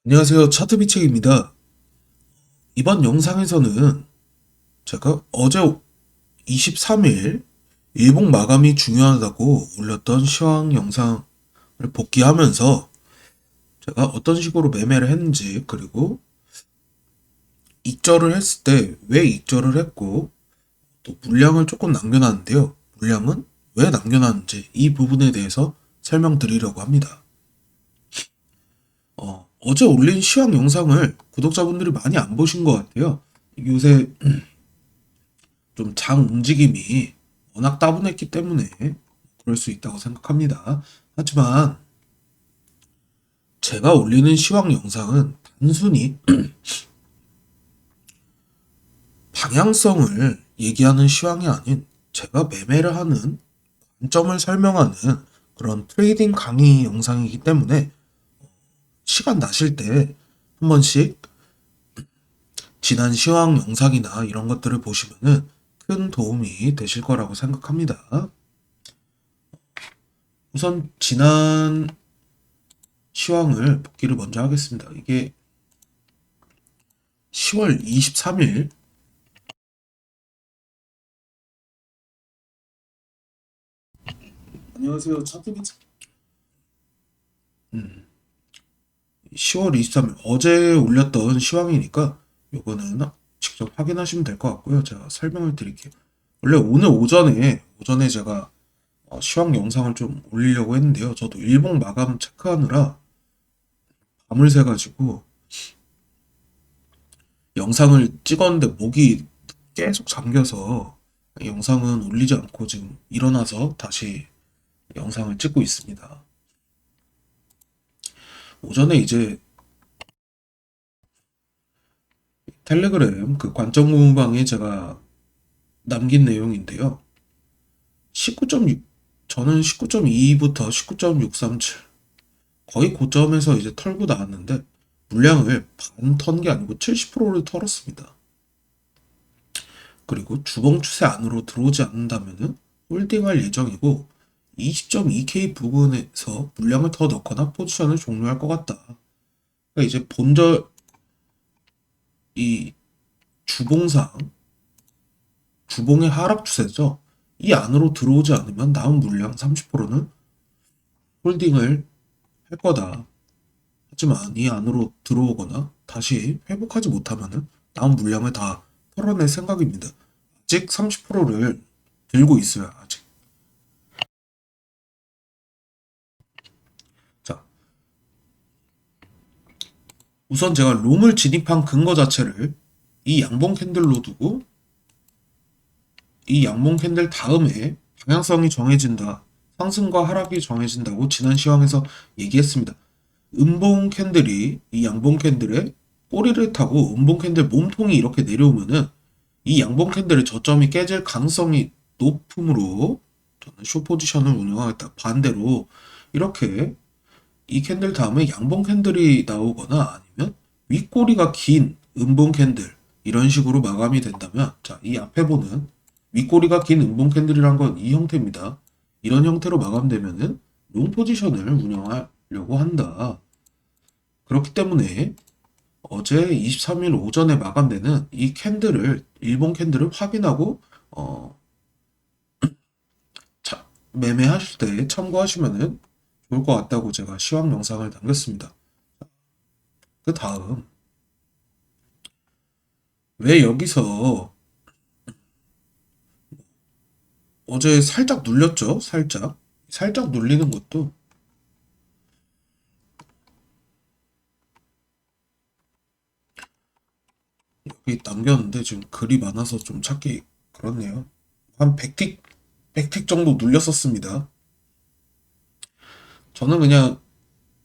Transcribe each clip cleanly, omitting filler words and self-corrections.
안녕하세요. 차트비책입니다. 이번 영상에서는 제가 어제 23일 일봉 마감이 중요하다고 올렸던 시황 영상을 복귀하면서 제가 어떤 식으로 매매를 했는지, 그리고 익절을 했을 때 왜 익절을 했고, 또 물량을 조금 남겨놨는데요. 물량은 왜 남겨놨는지 이 부분에 대해서 설명드리려고 합니다. 어제 올린 시황 영상을 구독자분들이 많이 안 보신 것 같아요. 요새 좀 장 움직임이 워낙 따분했기 때문에 그럴 수 있다고 생각합니다. 하지만 제가 올리는 시황 영상은 단순히 방향성을 얘기하는 시황이 아닌 제가 매매를 하는 관점을 설명하는 그런 트레이딩 강의 영상이기 때문에 시간 나실 때 한 번씩 지난 시황 영상이나 이런 것들을 보시면은 큰 도움이 되실 거라고 생각합니다. 우선 지난 시황을 복기를 먼저 하겠습니다. 이게 10월 23일 안녕하세요. 차트기 10월 23일 어제 올렸던 시황이니까 요거는 직접 확인하시면 될 것 같고요. 제가 설명을 드릴게요. 원래 오늘 오전에 제가 시황 영상을 좀 올리려고 했는데요. 저도 일봉 마감 체크하느라 밤을 새가지고 영상을 찍었는데 목이 계속 잠겨서 영상은 올리지 않고 지금 일어나서 다시 영상을 찍고 있습니다. 오전에 이제 텔레그램 그 관점 공방에 제가 남긴 내용인데요. 19.6, 저는 19.2부터 19.637 거의 고점에서 이제 털고 나왔는데 물량을 반 턴 게 아니고 70%를 털었습니다. 그리고 주봉 추세 안으로 들어오지 않는다면은 홀딩할 예정이고 20.2K 부분에서 물량을 더 넣거나 포지션을 종료할 것 같다. 그러니까 이제 본절 이 주봉상 주봉의 하락 추세죠. 이 안으로 들어오지 않으면 남은 물량 30%는 홀딩을 할 거다. 하지만 이 안으로 들어오거나 다시 회복하지 못하면은 남은 물량을 다 털어낼 생각입니다. 아직 30%를 들고 있어요. 아직. 자, 우선 제가 롱을 진입한 근거 자체를 이 양봉 캔들로 두고 이 양봉 캔들 다음에 방향성이 정해진다. 상승과 하락이 정해진다고 지난 시황에서 얘기했습니다. 음봉 캔들이 이 양봉 캔들의 꼬리를 타고 음봉 캔들 몸통이 이렇게 내려오면은 이 양봉 캔들의 저점이 깨질 가능성이 높으므로 저는 쇼 포지션을 운영하겠다. 반대로 이렇게 이 캔들 다음에 양봉 캔들이 나오거나 아니면 윗꼬리가 긴 음봉 캔들 이런 식으로 마감이 된다면 자, 이 앞에 보는 윗꼬리가 긴 음봉 캔들이란 건 이 형태입니다. 이런 형태로 마감되면은 롱 포지션을 운영하려고 한다. 그렇기 때문에 어제 23일 오전에 마감되는 이 캔들을 일본 캔들을 확인하고 매매하실 때 참고하시면은 좋을 것 같다고 제가 시황 영상을 남겼습니다. 그 다음 왜 여기서 어제 살짝 눌렸죠? 살짝 눌리는 것도 여기 남겼는데 지금 글이 많아서 좀 찾기 그렇네요. 한 100틱 정도 눌렸었습니다. 저는 그냥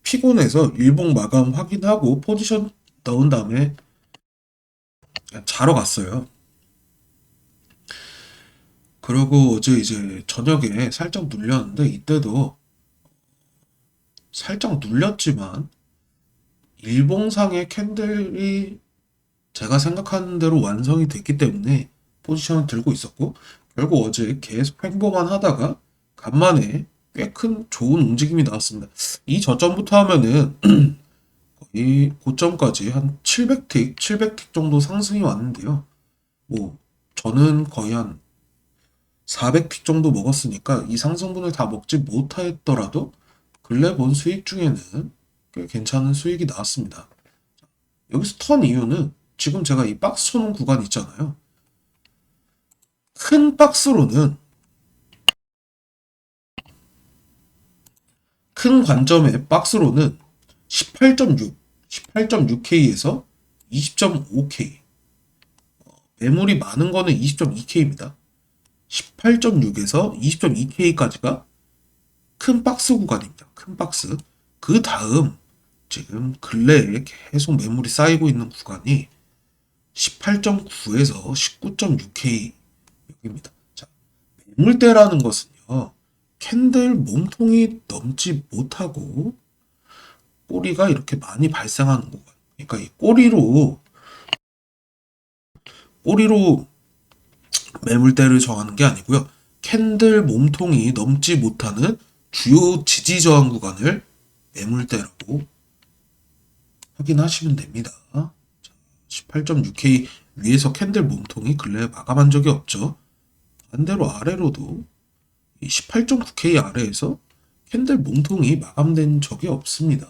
피곤해서 일봉 마감 확인하고 포지션 넣은 다음에 그냥 자러 갔어요. 그리고 어제 이제 저녁에 살짝 눌렸는데 이때도 살짝 눌렸지만 일봉상의 캔들이 제가 생각하는 대로 완성이 됐기 때문에 포지션을 들고 있었고 결국 어제 계속 횡보만 하다가 간만에 꽤 큰 좋은 움직임이 나왔습니다. 이 저점부터 하면은 거의 고점까지 한 700틱 정도 상승이 왔는데요. 뭐 저는 거의 한 400틱 정도 먹었으니까 이 상승분을 다 먹지 못했더라도 근래 본 수익 중에는 꽤 괜찮은 수익이 나왔습니다. 여기서 턴 이유는 지금 제가 이 박스 쳐놓은 구간 있잖아요. 큰 박스로는 큰 관점의 박스로는 18.6K에서 20.5K. 매물이 많은 거는 20.2K입니다. 18.6에서 20.2K까지가 큰 박스 구간입니다. 큰 박스. 그 다음 지금 근래에 계속 매물이 쌓이고 있는 구간이 18.9에서 19.6K 여기입니다. 자, 매물대라는 것은요. 캔들 몸통이 넘지 못하고 꼬리가 이렇게 많이 발생하는 구간. 그러니까 이 꼬리로 매물대를 정하는 게 아니고요. 캔들 몸통이 넘지 못하는 주요 지지 저항 구간을 매물대라고 확인하시면 됩니다. 18.6K 위에서 캔들 몸통이 근래에 마감한 적이 없죠. 반대로 아래로도 18.9K 아래에서 캔들 몸통이 마감된 적이 없습니다.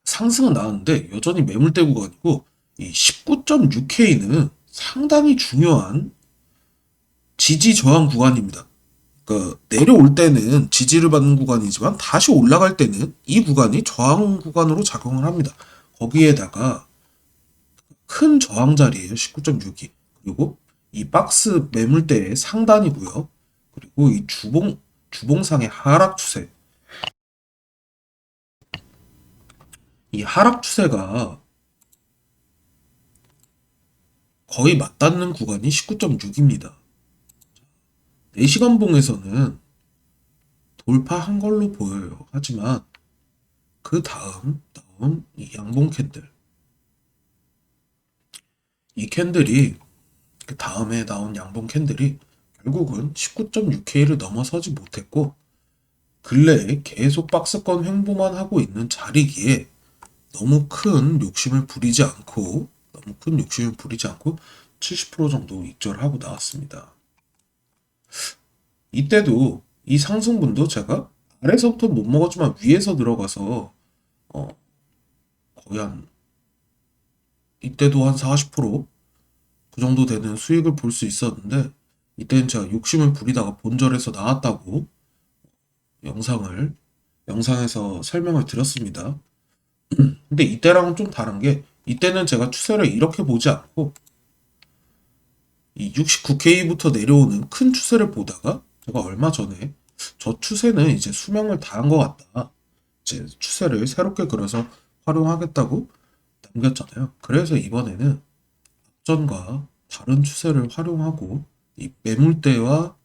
상승은 나왔는데 여전히 매물대 구간이고 이 19.6K는 상당히 중요한 지지 저항 구간입니다. 그러니까 내려올 때는 지지를 받는 구간이지만 다시 올라갈 때는 이 구간이 저항 구간으로 작용을 합니다. 거기에다가 큰 저항 자리예요. 19.6이. 그리고 이 박스 매물대의 상단이고요. 그리고 이 주봉상의 하락 추세. 이 하락 추세가 거의 맞닿는 구간이 19.6입니다. 4시간 봉에서는 돌파한 걸로 보여요. 하지만 그 다음 나온 이 양봉 캔들. 이 캔들이 그 다음에 나온 양봉 캔들이 결국은 19.6K를 넘어서지 못했고 근래에 계속 박스권 횡보만 하고 있는 자리기에 너무 큰 욕심을 부리지 않고 70% 정도 익절하고 나왔습니다. 이때도 이 상승분도 제가 아래서부터 못 먹었지만 위에서 들어가서 거의 한 이때도 한 40%그 정도 되는 수익을 볼 수 있었는데 이때는 제가 욕심을 부리다가 본절에서 나왔다고 영상에서 설명을 드렸습니다. 근데 이때랑은 좀 다른 게 이때는 제가 추세를 이렇게 보지 않고 이 69K부터 내려오는 큰 추세를 보다가 제가 얼마 전에 저 추세는 이제 수명을 다한 것 같다. 이제 추세를 새롭게 그려서 활용하겠다고 남겼잖아요. 그래서 이번에는 앞전과 다른 추세를 활용하고 이 매물대와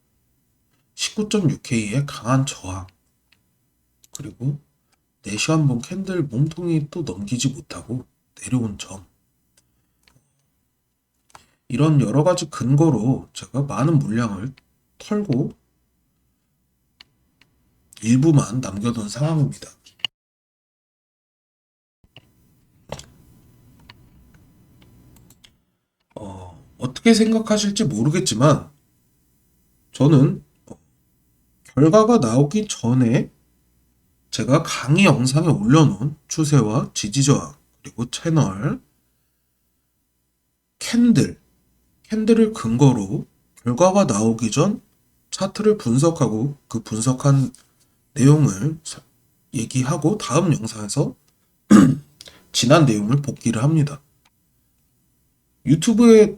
19.6K의 강한 저항 그리고 4시간 봉 캔들 몸통이 또 넘기지 못하고 내려온 점 이런 여러 가지 근거로 제가 많은 물량을 털고 일부만 남겨둔 상황입니다. 어떻게 생각하실지 모르겠지만 저는 결과가 나오기 전에 제가 강의 영상에 올려놓은 추세와 지지저항 그리고 채널 캔들을 근거로 결과가 나오기 전 차트를 분석하고 그 분석한 내용을 얘기하고 다음 영상에서 지난 내용을 복기를 합니다. 유튜브에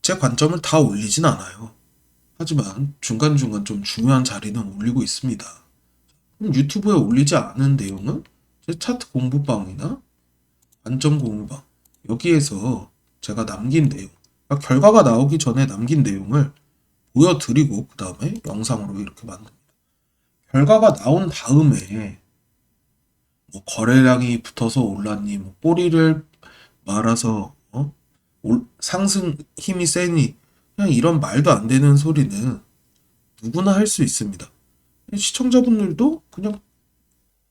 제 관점을 다 올리진 않아요. 하지만 중간중간 좀 중요한 자리는 올리고 있습니다. 유튜브에 올리지 않은 내용은 제 차트 공부방이나 관점 공부방 여기에서 제가 남긴 내용 그러니까 결과가 나오기 전에 남긴 내용을 보여드리고 그 다음에 영상으로 이렇게 만듭니다. 결과가 나온 다음에 뭐 거래량이 붙어서 올랐니 뭐 꼬리를 말아서 상승 힘이 세니 그냥 이런 말도 안 되는 소리는 누구나 할 수 있습니다. 시청자분들도 그냥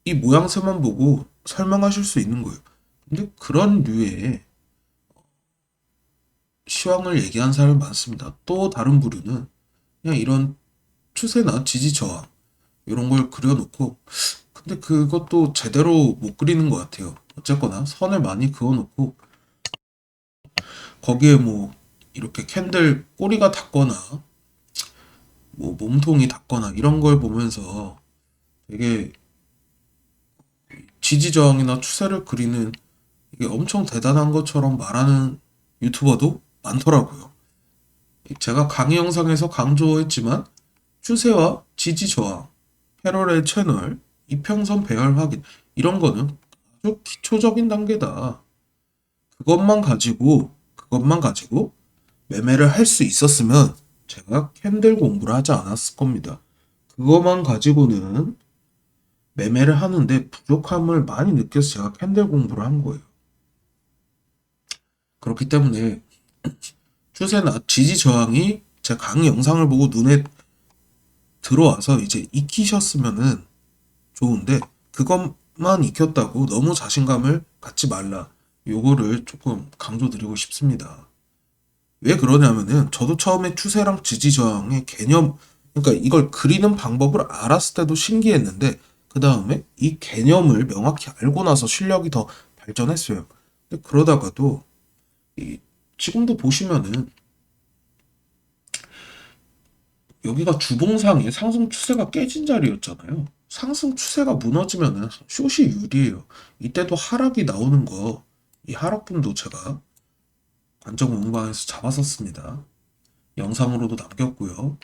이 모양새만 보고 설명하실 수 있는 거예요. 근데 그런 류의 시황을 얘기한 사람이 많습니다. 또 다른 부류는 그냥 이런 추세나 지지 저항 이런 걸 그려놓고, 근데 그것도 제대로 못 그리는 것 같아요. 어쨌거나 선을 많이 그어놓고 거기에 뭐 이렇게 캔들 꼬리가 닿거나 뭐 몸통이 닿거나 이런 걸 보면서 되게 지지 저항이나 추세를 그리는, 이게 엄청 대단한 것처럼 말하는 유튜버도 많더라고요. 제가 강의 영상에서 강조했지만 추세와 지지 저항, 패러렐 채널, 이평선 배열 확인 이런 거는 아주 기초적인 단계다. 그것만 가지고 매매를 할 수 있었으면 제가 캔들 공부를 하지 않았을 겁니다. 그것만 가지고는 매매를 하는데 부족함을 많이 느껴서 제가 캔들 공부를 한 거예요. 그렇기 때문에 추세나 지지 저항이 제 강의 영상을 보고 눈에 들어와서 이제 익히셨으면은 좋은데, 그것만 익혔다고 너무 자신감을 갖지 말라. 요거를 조금 강조드리고 싶습니다. 왜 그러냐면은 저도 처음에 추세랑 지지 저항의 개념, 그러니까 이걸 그리는 방법을 알았을 때도 신기했는데 그 다음에 이 개념을 명확히 알고 나서 실력이 더 발전했어요. 근데 그러다가도 이 지금도 보시면은 여기가 주봉상에 상승 추세가 깨진 자리였잖아요. 상승 추세가 무너지면은 숏이 유리해요. 이때도 하락이 나오는 거, 이 하락분도 제가 관점 공방에서 잡았었습니다. 영상으로도 남겼고요.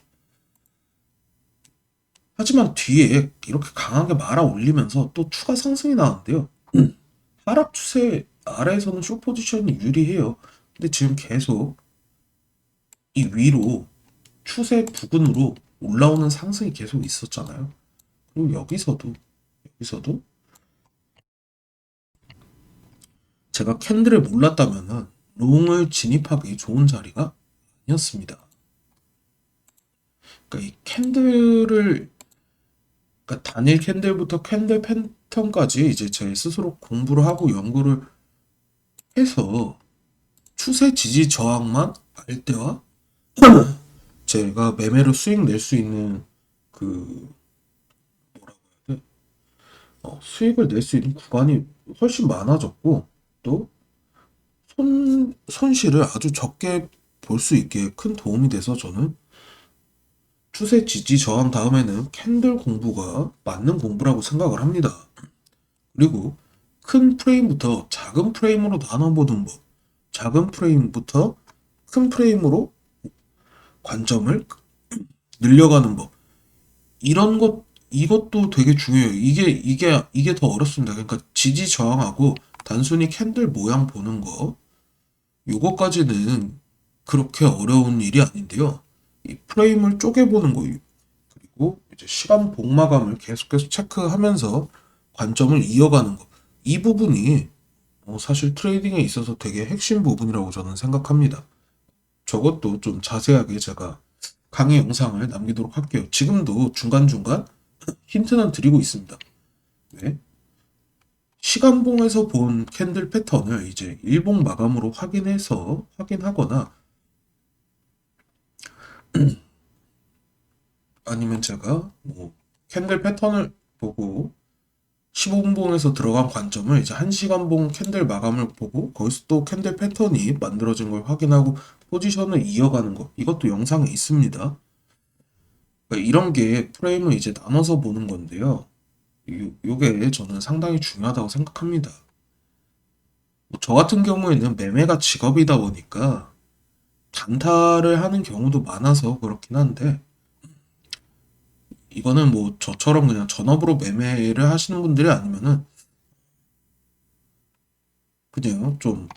하지만 뒤에 이렇게 강하게 말아 올리면서 또 추가 상승이 나왔는데요. 하락 추세 아래에서는 숏 포지션이 유리해요. 근데 지금 계속 이 위로 추세 부근으로 올라오는 상승이 계속 있었잖아요. 그리고 여기서도 제가 캔들을 몰랐다면은 롱을 진입하기 좋은 자리가 아니었습니다. 그러니까 이 캔들을, 그러니까 단일 캔들부터 캔들 패턴까지 이제 제 스스로 공부를 하고 연구를 해서 추세 지지 저항만 알 때와 제가 매매로 수익 낼 수 있는 그 뭐라고 해야 돼? 수익을 낼 수 있는 구간이 훨씬 많아졌고, 또 손실을 아주 적게 볼 수 있게 큰 도움이 돼서 저는 추세 지지 저항 다음에는 캔들 공부가 맞는 공부라고 생각을 합니다. 그리고 큰 프레임부터 작은 프레임으로 나눠보는 법, 작은 프레임부터 큰 프레임으로 관점을 늘려가는 법, 이런 것, 이것도 되게 중요해요. 이게 더 어렵습니다. 그러니까 지지 저항하고 단순히 캔들 모양 보는 거, 요거까지는 그렇게 어려운 일이 아닌데요. 이 프레임을 쪼개보는 거, 그리고 이제 시간 복마감을 계속해서 체크하면서 관점을 이어가는 거, 이 부분이 사실 트레이딩에 있어서 되게 핵심 부분이라고 저는 생각합니다. 저것도 좀 자세하게 제가 강의 영상을 남기도록 할게요. 지금도 중간중간 힌트는 드리고 있습니다. 네. 시간봉에서 본 캔들 패턴을 이제 일봉 마감으로 확인하거나, 아니면 제가 뭐 캔들 패턴을 보고 15분봉에서 들어간 관점을 이제 1시간봉 캔들 마감을 보고 거기서 또 캔들 패턴이 만들어진 걸 확인하고 포지션을 이어가는 거, 이것도 영상에 있습니다. 그러니까 이런 게 프레임을 이제 나눠서 보는 건데요. 요게 저는 상당히 중요하다고 생각합니다. 저 같은 경우에는 매매가 직업이다 보니까 단타를 하는 경우도 많아서 그렇긴 한데, 이거는 뭐 저처럼 그냥 전업으로 매매를 하시는 분들이 아니면은 그냥 좀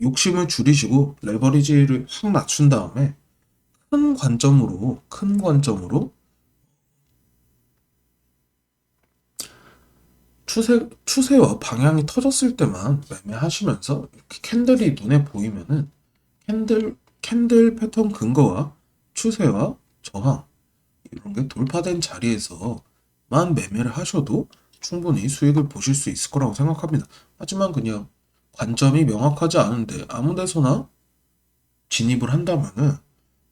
욕심을 줄이시고 레버리지를 확 낮춘 다음에 큰 관점으로 추세와 방향이 터졌을 때만 매매하시면서 이렇게 캔들이 눈에 보이면은 캔들 패턴 근거와 추세와 저항 이런 게 돌파된 자리에서만 매매를 하셔도 충분히 수익을 보실 수 있을 거라고 생각합니다. 하지만 그냥 관점이 명확하지 않은데 아무 데서나 진입을 한다면은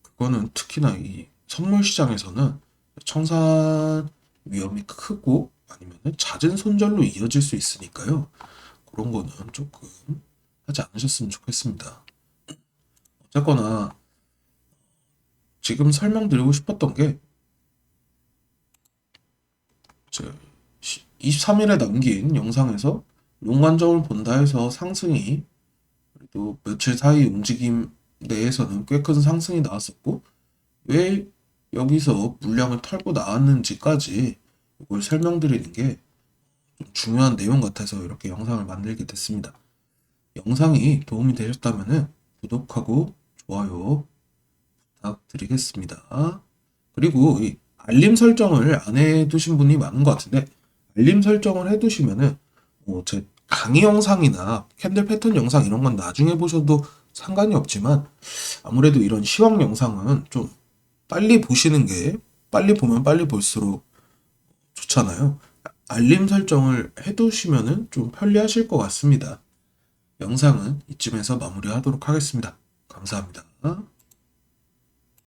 그거는 특히나 이 선물 시장에서는 청산 위험이 크고 아니면은 잦은 손절로 이어질 수 있으니까요. 그런 거는 조금 하지 않으셨으면 좋겠습니다. 어쨌거나 지금 설명드리고 싶었던 게 제 23일에 남긴 영상에서 롱 관점을 본다 해서 상승이 또 며칠 사이 움직임 내에서는 꽤 큰 상승이 나왔었고 왜 여기서 물량을 털고 나왔는지까지 이걸 설명드리는 게 좀 중요한 내용 같아서 이렇게 영상을 만들게 됐습니다. 영상이 도움이 되셨다면 구독하고 좋아요 부탁드리겠습니다. 그리고 이 알림 설정을 안 해두신 분이 많은 것 같은데 알림 설정을 해두시면은 제 강의 영상이나 캔들 패턴 영상 이런 건 나중에 보셔도 상관이 없지만 아무래도 이런 시황 영상은 좀 빨리 보시는 게 빨리 보면 빨리 볼수록 좋잖아요. 알림 설정을 해두시면은 좀 편리하실 것 같습니다. 영상은 이쯤에서 마무리하도록 하겠습니다. 감사합니다.